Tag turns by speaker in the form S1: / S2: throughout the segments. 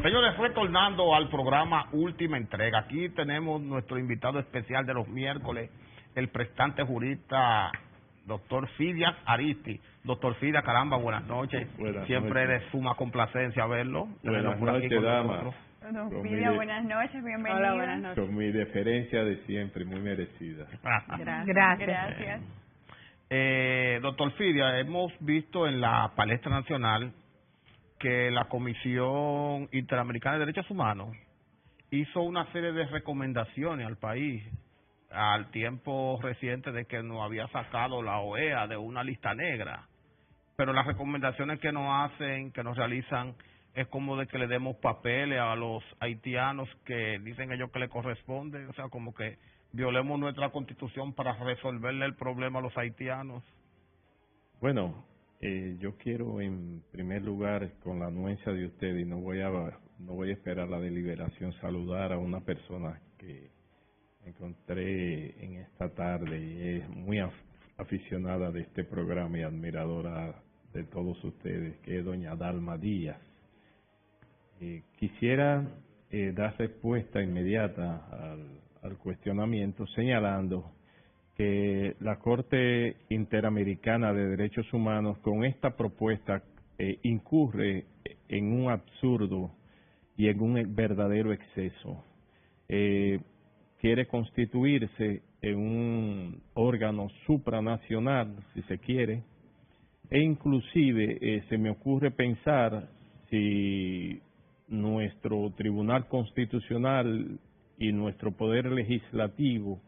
S1: Señores, retornando al programa Última Entrega, aquí tenemos nuestro invitado especial de los miércoles, el prestante jurista doctor Fidias Aristi. Doctor Fidias, caramba, buenas noches. Siempre
S2: noches.
S1: de suma complacencia verlo.
S2: Buenas noches, dama.
S3: Don Fidias, buenas noches, bienvenido.
S4: Hola, buenas noches.
S2: Con mi deferencia de siempre, muy merecida.
S3: Gracias.
S1: Doctor Fidias, hemos visto en la palestra nacional que la Comisión Interamericana de Derechos Humanos hizo una serie de recomendaciones al país al tiempo reciente de que nos había sacado la OEA de una lista negra, pero las recomendaciones que nos hacen, que nos realizan, es como de que le demos papeles a los haitianos que dicen ellos que le corresponde, o sea, como que violemos nuestra Constitución para resolverle el problema a los haitianos.
S2: Bueno, yo quiero en primer lugar, con la anuencia de usted, y no voy a esperar la deliberación, saludar a una persona que encontré en esta tarde y es muy aficionada de este programa y admiradora de todos ustedes, que es doña Dalma Díaz. Quisiera dar respuesta inmediata al cuestionamiento, señalando que la Corte Interamericana de Derechos Humanos con esta propuesta incurre en un absurdo y en un verdadero exceso. Quiere constituirse en un órgano supranacional, si se quiere, e inclusive se me ocurre pensar si nuestro Tribunal Constitucional y nuestro Poder Legislativo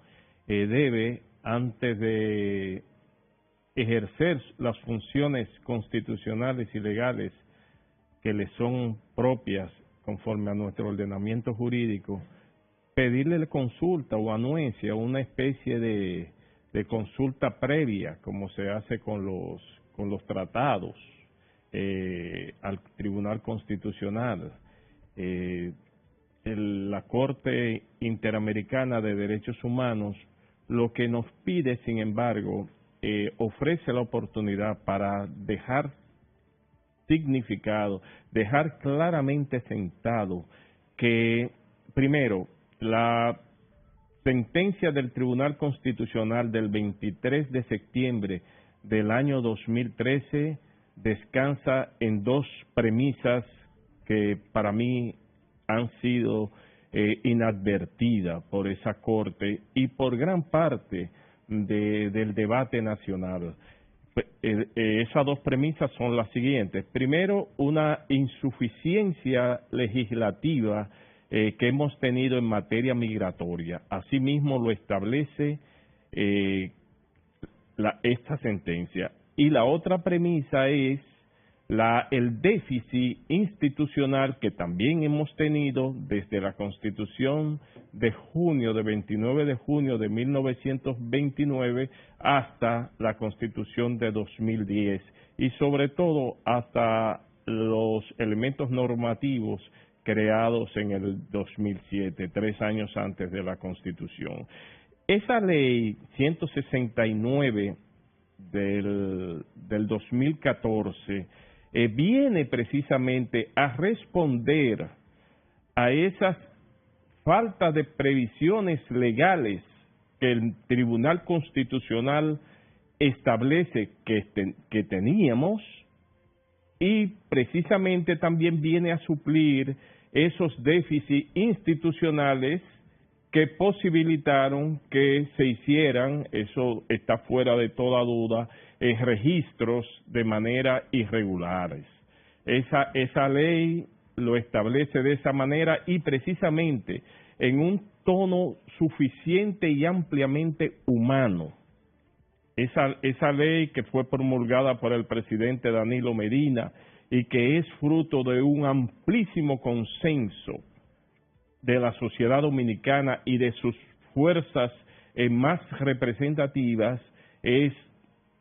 S2: debe, antes de ejercer las funciones constitucionales y legales que le son propias conforme a nuestro ordenamiento jurídico, pedirle consulta o anuencia, una especie de consulta previa, como se hace con los tratados, al Tribunal Constitucional. La Corte Interamericana de Derechos Humanos lo que nos pide, sin embargo, ofrece la oportunidad para dejar significado, dejar claramente sentado que, primero, la sentencia del Tribunal Constitucional del 23 de septiembre del año 2013 descansa en dos premisas que para mí han sido inadvertidas por esa Corte y por gran parte del debate nacional. Esas dos premisas son las siguientes. Primero, una insuficiencia legislativa que hemos tenido en materia migratoria. Asimismo lo establece esta sentencia. Y la otra premisa es el déficit institucional que también hemos tenido desde la Constitución de 29 de junio de 1929 hasta la Constitución de 2010 y sobre todo hasta los elementos normativos creados en el 2007, 3 años antes de la Constitución. Esa ley 169 del 2014 viene precisamente a responder a esas faltas de previsiones legales que el Tribunal Constitucional establece que teníamos, y precisamente también viene a suplir esos déficits institucionales que posibilitaron que se hicieran, eso está fuera de toda duda, registros de manera irregulares. Esa ley lo establece de esa manera y precisamente en un tono suficiente y ampliamente humano. Esa ley que fue promulgada por el presidente Danilo Medina y que es fruto de un amplísimo consenso de la sociedad dominicana y de sus fuerzas más representativas, es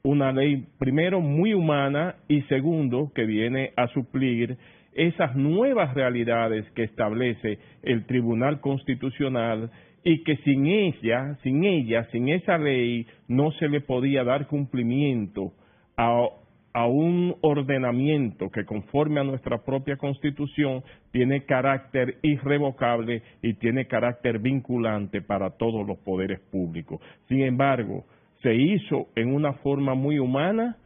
S2: una ley, primero, muy humana y segundo, que viene a suplir esas nuevas realidades que establece el Tribunal Constitucional y que sin esa ley, no se le podía dar cumplimiento a a un ordenamiento que conforme a nuestra propia Constitución tiene carácter irrevocable y tiene carácter vinculante para todos los poderes públicos. Sin embargo, se hizo en una forma muy humana,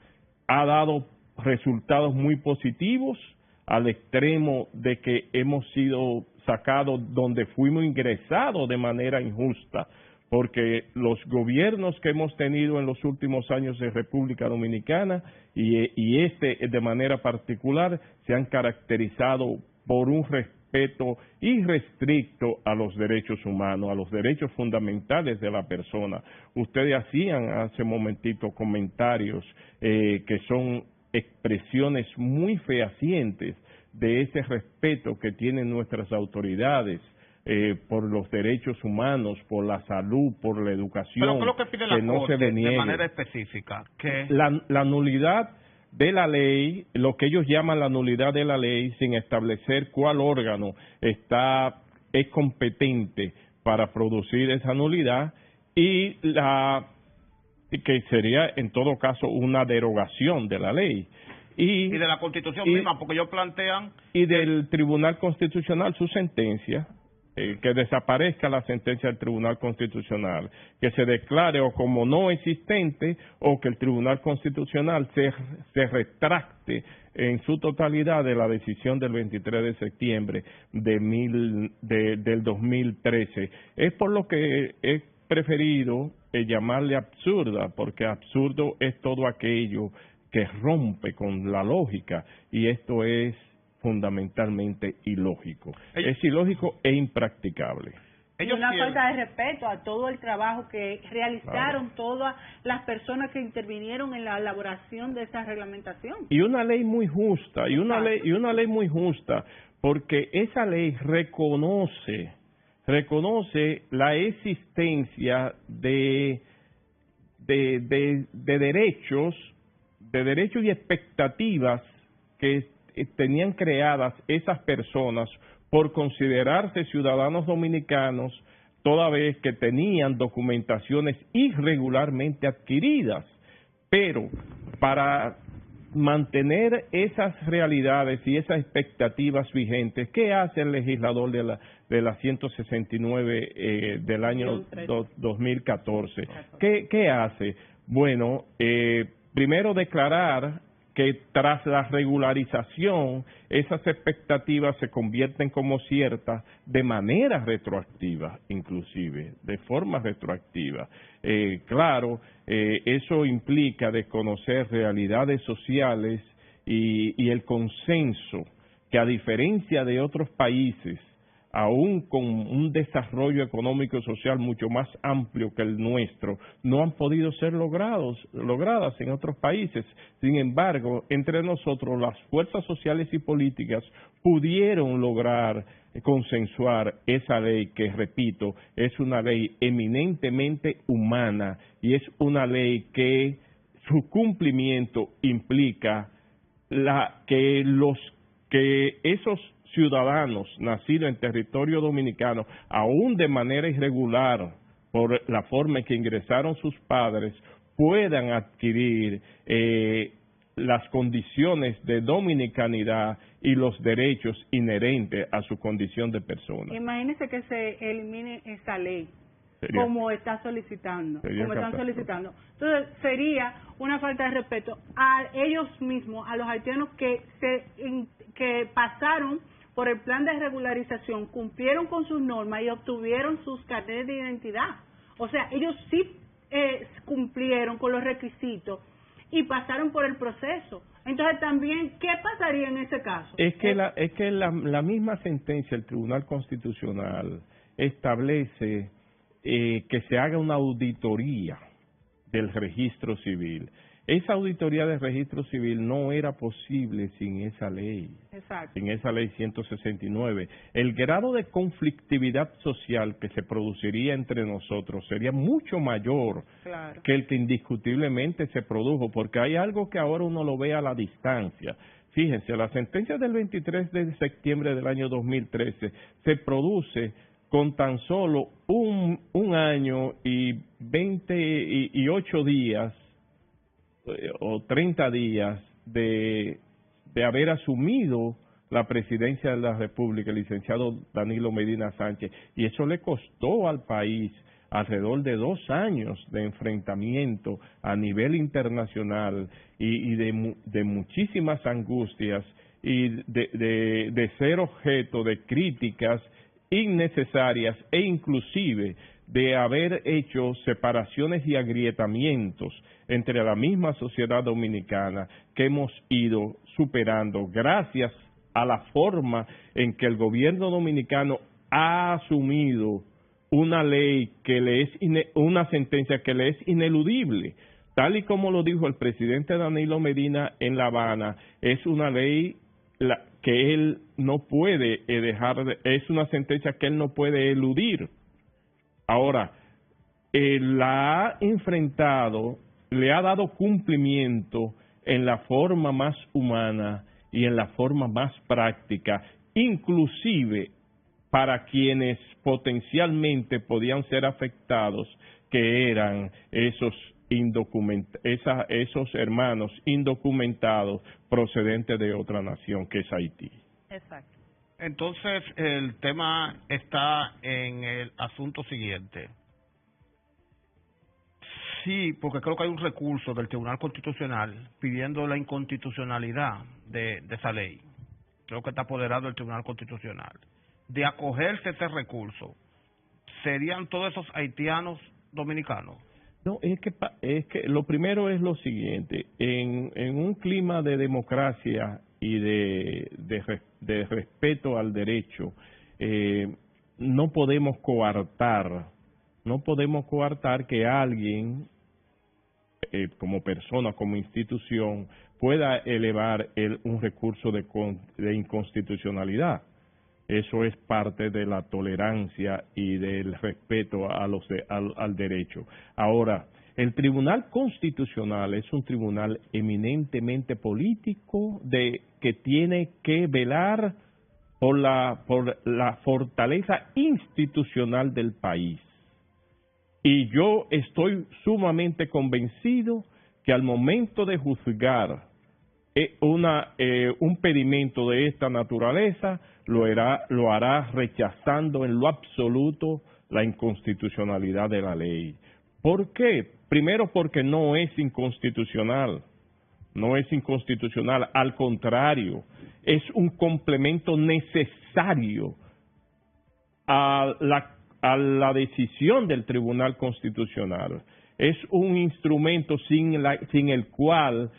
S2: ha dado resultados muy positivos, al extremo de que hemos sido sacados donde fuimos ingresados de manera injusta, porque los gobiernos que hemos tenido en los últimos años de República Dominicana y este de manera particular se han caracterizado por un respeto irrestricto a los derechos humanos, a los derechos fundamentales de la persona. Ustedes hacían hace momentito comentarios que son expresiones muy fehacientes de ese respeto que tienen nuestras autoridades por los derechos humanos, por la salud, por la educación.
S1: Pero ¿qué es lo que pide la
S2: no
S1: Corte
S2: se deniegue.
S1: de manera específica? Que
S2: la nulidad de la ley, lo que ellos llaman la nulidad de la ley, sin establecer cuál órgano es competente para producir esa nulidad, y que sería en todo caso una derogación de la ley. Y
S1: de la Constitución misma, porque ellos plantean...
S2: Y del Tribunal Constitucional su sentencia, que desaparezca la sentencia del Tribunal Constitucional, que se declare o como no existente o que el Tribunal Constitucional se retracte en su totalidad de la decisión del 23 de septiembre del 2013. Es por lo que he preferido llamarle absurda, porque absurdo es todo aquello que rompe con la lógica, y esto es fundamentalmente ilógico. Es ilógico e impracticable.
S4: Una falta de respeto a todo el trabajo que realizaron todas las personas que intervinieron en la elaboración de esa reglamentación.
S2: Y una ley muy justa, y una ley muy justa, porque esa ley reconoce la existencia de derechos y expectativas que tenían creadas esas personas por considerarse ciudadanos dominicanos, toda vez que tenían documentaciones irregularmente adquiridas. Pero para mantener esas realidades y esas expectativas vigentes, ¿qué hace el legislador de la 169 del año 2014? ¿Qué hace? Bueno, primero declarar que tras la regularización esas expectativas se convierten como ciertas de manera retroactiva, inclusive, de forma retroactiva. Claro, eso implica desconocer realidades sociales y el consenso que, a diferencia de otros países, aún con un desarrollo económico y social mucho más amplio que el nuestro, no han podido ser logradas en otros países. Sin embargo, entre nosotros, las fuerzas sociales y políticas pudieron lograr consensuar esa ley que, repito, es una ley eminentemente humana, y es una ley que su cumplimiento implica que esos ciudadanos nacidos en territorio dominicano, aún de manera irregular, por la forma en que ingresaron sus padres, puedan adquirir las condiciones de dominicanidad y los derechos inherentes a su condición de persona.
S4: Imagínese que se elimine esa ley, como están solicitando. Entonces, sería una falta de respeto a ellos mismos, a los haitianos que pasaron por el plan de regularización, cumplieron con sus normas y obtuvieron sus carnetes de identidad. O sea, ellos sí cumplieron con los requisitos y pasaron por el proceso. Entonces, también, ¿qué pasaría en ese caso?
S2: Es que la misma sentencia del Tribunal Constitucional establece que se haga una auditoría del registro civil. Esa auditoría del registro civil no era posible sin esa ley.
S4: Exacto.
S2: Sin esa ley 169. El grado de conflictividad social que se produciría entre nosotros sería mucho mayor que el que indiscutiblemente se produjo, porque hay algo que ahora uno lo ve a la distancia. Fíjense, la sentencia del 23 de septiembre del año 2013 se produce con tan solo un año y 28 días o 30 días de haber asumido la presidencia de la República, el licenciado Danilo Medina Sánchez, y eso le costó al país alrededor de 2 años de enfrentamiento a nivel internacional y de muchísimas angustias y de ser objeto de críticas innecesarias e inclusive de haber hecho separaciones y agrietamientos entre la misma sociedad dominicana que hemos ido superando gracias a la forma en que el gobierno dominicano ha asumido una ley que le es una sentencia que le es ineludible, tal y como lo dijo el presidente Danilo Medina en La Habana. Es una ley que él no puede es una sentencia que él no puede eludir. Ahora, la ha enfrentado, le ha dado cumplimiento en la forma más humana y en la forma más práctica, inclusive para quienes potencialmente podían ser afectados, que eran esos hermanos indocumentados procedentes de otra nación, que es Haití.
S3: Exacto.
S1: Entonces, el tema está en el asunto siguiente. Sí, porque creo que hay un recurso del Tribunal Constitucional pidiendo la inconstitucionalidad de esa ley. Creo que está apoderado el Tribunal Constitucional. De acogerse ese recurso, ¿serían todos esos haitianos dominicanos?
S2: No, es que lo primero es lo siguiente: en un clima de democracia y de respeto al derecho, no podemos coartar que alguien, como persona, como institución, pueda elevar un recurso de inconstitucionalidad. Eso es parte de la tolerancia y del respeto al derecho. Ahora, el Tribunal Constitucional es un tribunal eminentemente político que tiene que velar por la fortaleza institucional del país. Y yo estoy sumamente convencido que al momento de juzgar un pedimento de esta naturaleza, lo hará rechazando en lo absoluto la inconstitucionalidad de la ley. ¿Por qué? Primero, porque no es inconstitucional. No es inconstitucional, al contrario, es un complemento necesario a la decisión del Tribunal Constitucional. Es un instrumento sin el cual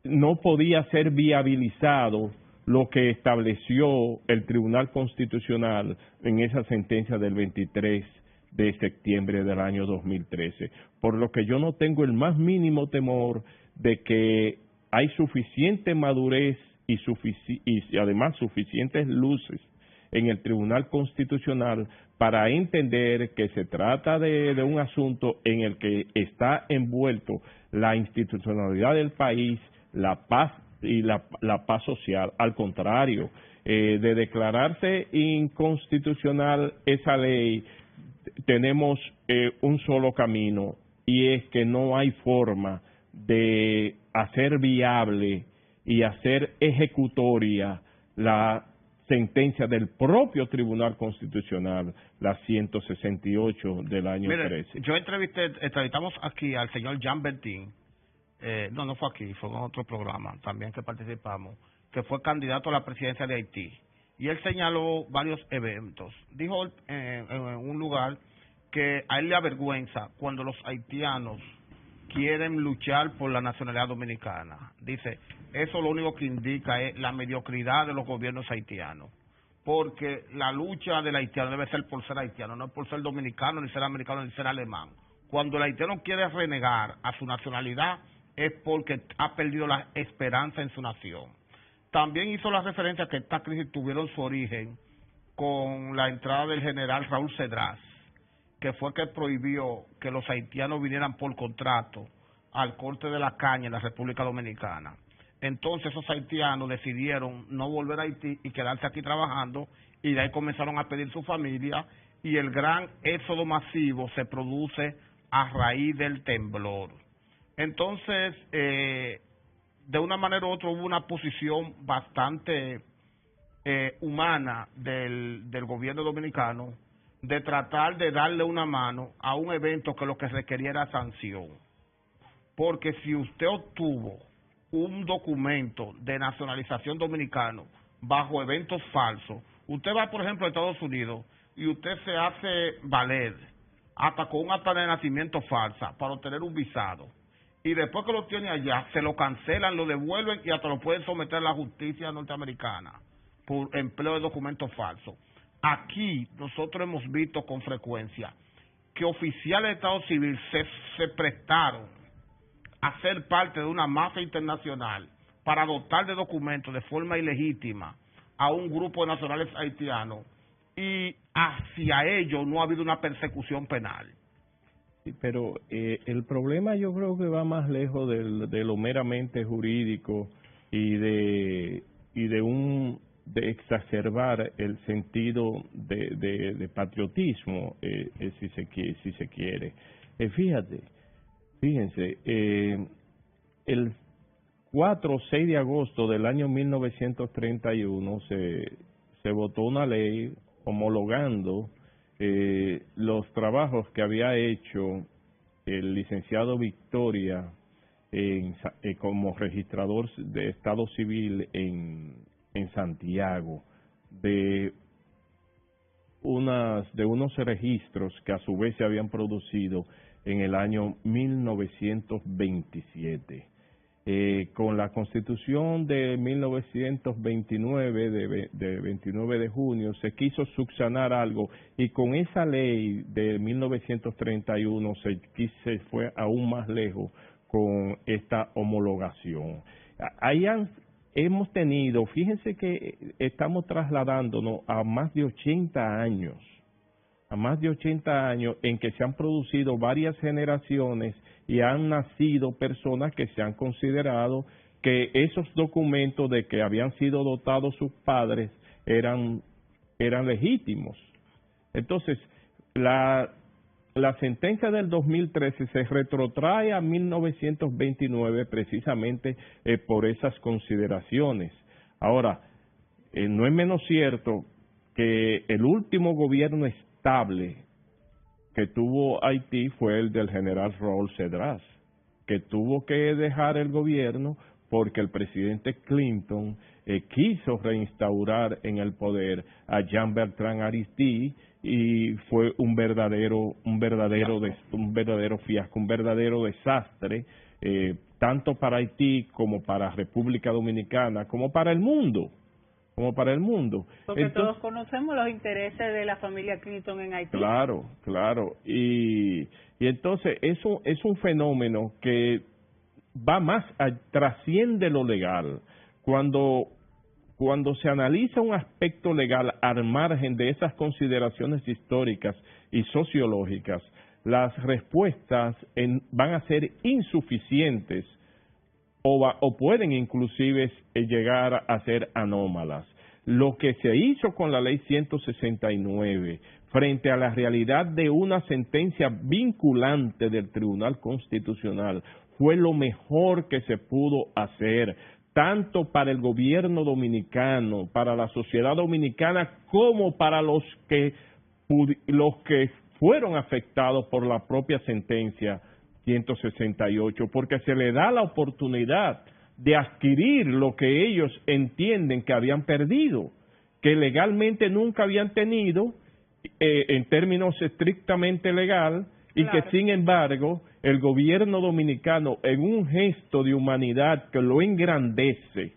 S2: no podía ser viabilizado lo que estableció el Tribunal Constitucional en esa sentencia del 23 de septiembre del año 2013. Por lo que yo no tengo el más mínimo temor de que hay suficiente madurez y además suficientes luces en el Tribunal Constitucional para entender que se trata de un asunto en el que está envuelto la institucionalidad del país, la paz y la paz social. Al contrario, de declararse inconstitucional esa ley, tenemos un solo camino, y es que no hay forma de hacer viable y hacer ejecutoria la sentencia del propio Tribunal Constitucional, la 168 del año 13.
S1: Yo entrevistamos aquí al señor Jean Bertin. No fue aquí, fue en otro programa también que participamos, que fue candidato a la presidencia de Haití. Y él señaló varios eventos. Dijo en un lugar que a él le avergüenza cuando los haitianos quieren luchar por la nacionalidad dominicana. Dice, eso lo único que indica es la mediocridad de los gobiernos haitianos. Porque la lucha del haitiano debe ser por ser haitiano, no por ser dominicano, ni ser americano, ni ser alemán. Cuando el haitiano quiere renegar a su nacionalidad, es porque ha perdido la esperanza en su nación. También hizo la referencia que esta crisis tuvieron su origen con la entrada del general Raúl Cedrás, que fue que prohibió que los haitianos vinieran por contrato al corte de la caña en la República Dominicana. Entonces esos haitianos decidieron no volver a Haití y quedarse aquí trabajando, y de ahí comenzaron a pedir su familia, y el gran éxodo masivo se produce a raíz del temblor. Entonces, de una manera u otra hubo una posición bastante humana del gobierno dominicano de tratar de darle una mano a un evento que lo que requería era sanción. Porque si usted obtuvo un documento de nacionalización dominicano bajo eventos falsos, usted va, por ejemplo, a Estados Unidos y usted se hace valer hasta con un acta de nacimiento falsa para obtener un visado. Y después que lo tiene allá, se lo cancelan, lo devuelven y hasta lo pueden someter a la justicia norteamericana por empleo de documentos falsos. Aquí nosotros hemos visto con frecuencia que oficiales de Estado Civil se prestaron a ser parte de una mafia internacional para dotar de documentos de forma ilegítima a un grupo de nacionales haitianos, y hacia ellos no ha habido una persecución penal.
S2: Sí, pero el problema yo creo que va más lejos de lo meramente jurídico y de exacerbar el sentido de patriotismo, si se quiere. Fíjense, el 4 o 6 de agosto del año 1931 se votó una ley homologando los trabajos que había hecho el licenciado Victoria como registrador de Estado Civil en Santiago, de unos registros que a su vez se habían producido en el año 1927. Con la Constitución de 1929, de 29 de junio, se quiso subsanar algo, y con esa ley de 1931 se fue aún más lejos con esta homologación. Hemos tenido, fíjense que estamos trasladándonos a más de 80 años, en que se han producido varias generaciones y han nacido personas que se han considerado que esos documentos de que habían sido dotados sus padres eran legítimos. Entonces, la sentencia del 2013 se retrotrae a 1929 precisamente por esas consideraciones. Ahora, no es menos cierto que el último gobierno estable que tuvo Haití fue el del general Raúl Cedras, que tuvo que dejar el gobierno porque el presidente Clinton quiso reinstaurar en el poder a Jean-Bertrand Aristide, y fue un verdadero fiasco, un verdadero desastre, tanto para Haití como para República Dominicana, como para el mundo. Porque entonces,
S4: todos conocemos los intereses de la familia Clinton en Haití.
S2: Claro. Y entonces eso es un fenómeno que va más, trasciende lo legal. Cuando se analiza un aspecto legal al margen de esas consideraciones históricas y sociológicas, las respuestas van a ser insuficientes o pueden inclusive llegar a ser anómalas. Lo que se hizo con la ley 169 frente a la realidad de una sentencia vinculante del Tribunal Constitucional fue lo mejor que se pudo hacer, tanto para el gobierno dominicano, para la sociedad dominicana, como para los que fueron afectados por la propia sentencia 168, porque se le da la oportunidad de adquirir lo que ellos entienden que habían perdido, que legalmente nunca habían tenido, en términos estrictamente legal, y claro, que sin embargo el gobierno dominicano, en un gesto de humanidad que lo engrandece,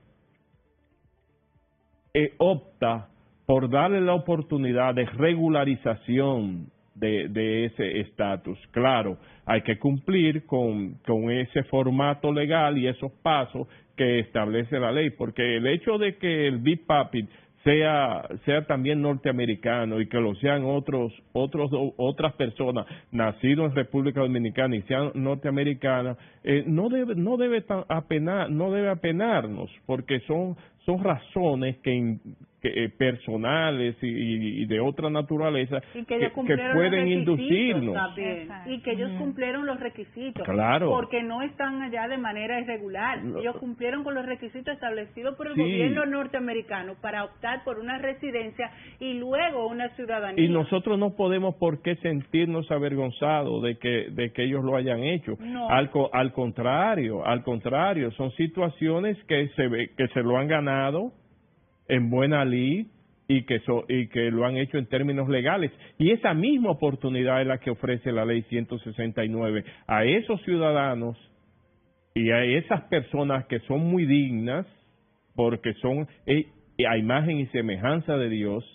S2: opta por darle la oportunidad de regularización de ese estatus. Claro, hay que cumplir con ese formato legal y esos pasos que establece la ley, porque el hecho de que el Big Papi sea también norteamericano y que lo sean otras personas nacidas en República Dominicana y sean norteamericanas, no debe apenarnos, porque son razones personales y de otra naturaleza
S4: que
S2: pueden inducirnos.
S4: Y que ellos cumplieron los requisitos.
S2: Claro.
S4: Porque no están allá de manera irregular. Ellos cumplieron con los requisitos establecidos por el gobierno norteamericano para optar por una residencia y luego una ciudadanía.
S2: Y nosotros no podemos por qué sentirnos avergonzados de que ellos lo hayan hecho.
S4: No.
S2: Al contrario, son situaciones que se lo han ganado en buena ley y que lo han hecho en términos legales. Y esa misma oportunidad es la que ofrece la ley 169 a esos ciudadanos y a esas personas que son muy dignas, porque son a imagen y semejanza de Dios,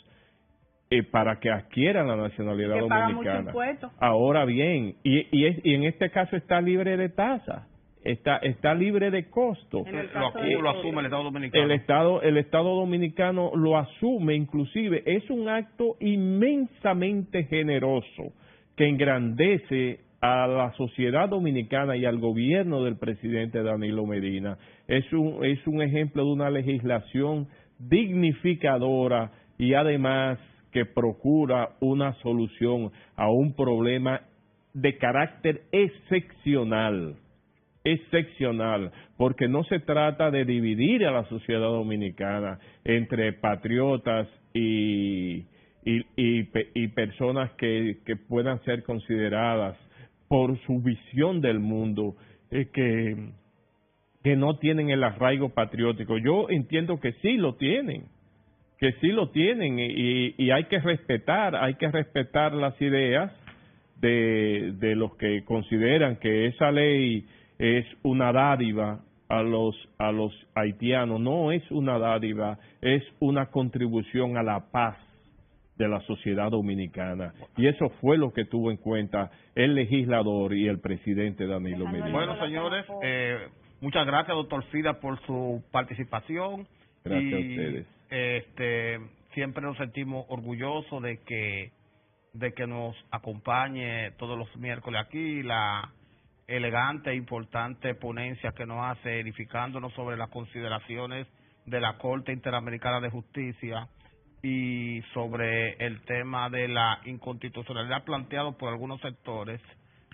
S2: para que adquieran la nacionalidad dominicana. Ahora bien, y en este caso está libre de tasa. Está libre de costo.
S1: Lo asume el Estado Dominicano.
S2: El Estado Dominicano lo asume, inclusive es un acto inmensamente generoso que engrandece a la sociedad dominicana y al gobierno del presidente Danilo Medina. Es un ejemplo de una legislación dignificadora y además que procura una solución a un problema de carácter excepcional, porque no se trata de dividir a la sociedad dominicana entre patriotas y personas que puedan ser consideradas por su visión del mundo que no tienen el arraigo patriótico. Yo entiendo que sí lo tienen, y hay que respetar las ideas de los que consideran que esa ley es una dádiva a los haitianos. No es una dádiva, es una contribución a la paz de la sociedad dominicana, y eso fue lo que tuvo en cuenta el legislador y el presidente Danilo Medina.
S1: Bueno, señores, muchas gracias, doctor Fida, por su participación.
S2: Gracias a ustedes.
S1: Siempre nos sentimos orgullosos de que nos acompañe todos los miércoles aquí, la elegante e importante ponencia que nos hace, edificándonos sobre las consideraciones de la Corte Interamericana de Justicia y sobre el tema de la inconstitucionalidad planteado por algunos sectores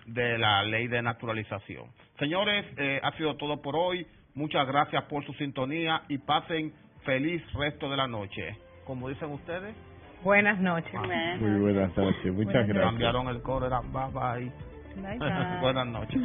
S1: de la ley de naturalización. Señores, ha sido todo por hoy. Muchas gracias por su sintonía y pasen feliz resto de la noche. Como dicen ustedes,
S3: buenas noches.
S2: Muy buenas noches, muchas gracias.
S1: Cambiaron el coro, era bye bye.
S3: Bye bye.
S1: Buenas noches.